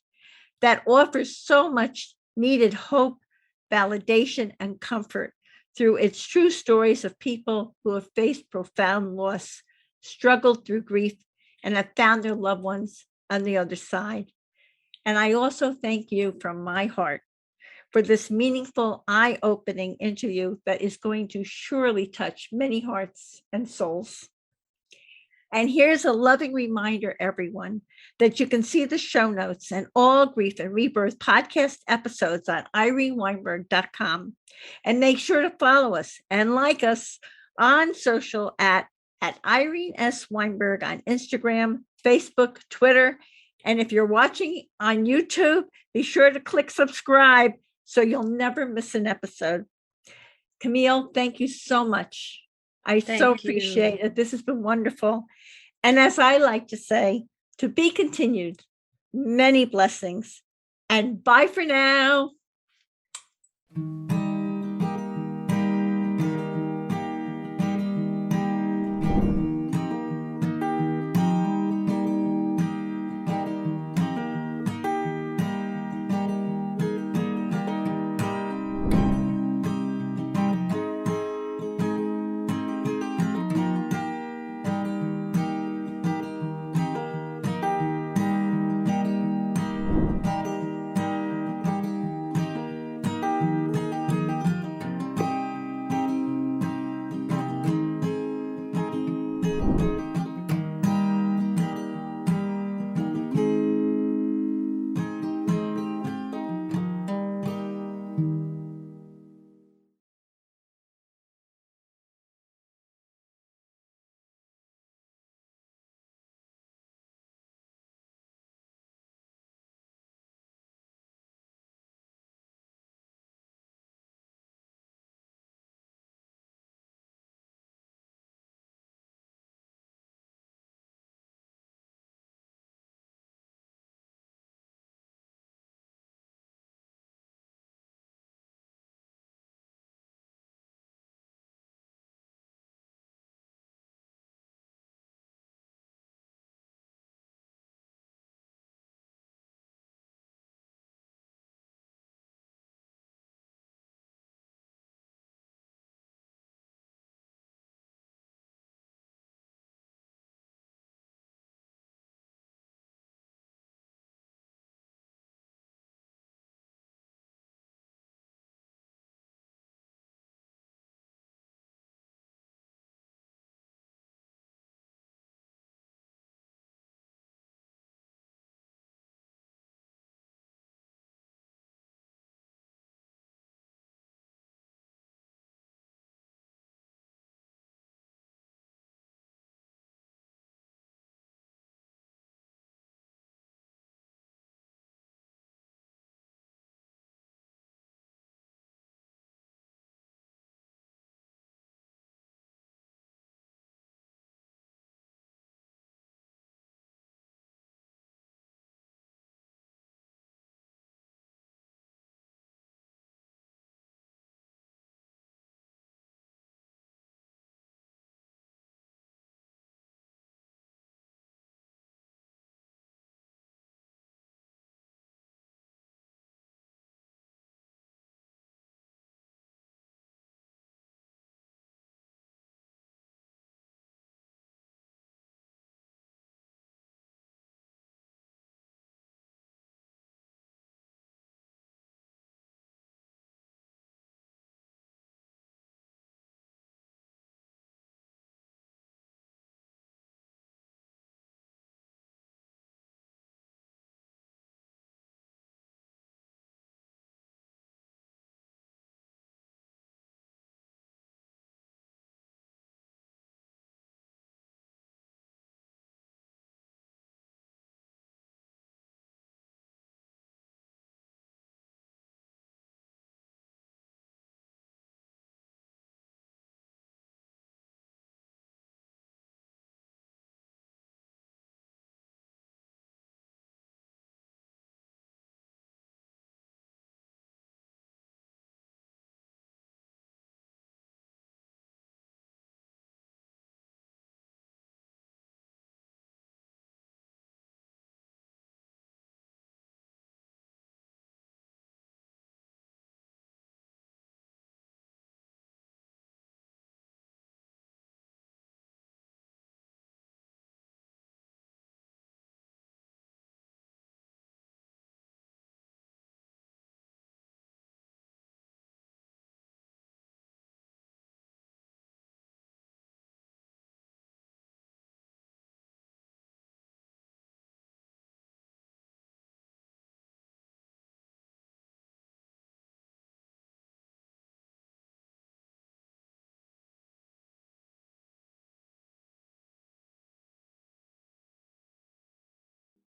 that offers so much needed hope, validation, and comfort through its true stories of people who have faced profound loss, struggled through grief, and have found their loved ones on the other side. And I also thank you from my heart for this meaningful, eye-opening interview that is going to surely touch many hearts and souls. And here's a loving reminder, everyone, that you can see the show notes and all Grief and Rebirth podcast episodes on ireneweinberg.com. And make sure to follow us and like us on social at Irene S. Weinberg on Instagram, Facebook, Twitter. And if you're watching on YouTube, be sure to click subscribe so you'll never miss an episode. Camille, thank you so much. I so appreciate it. This has been wonderful. And as I like to say, to be continued, many blessings, and bye for now.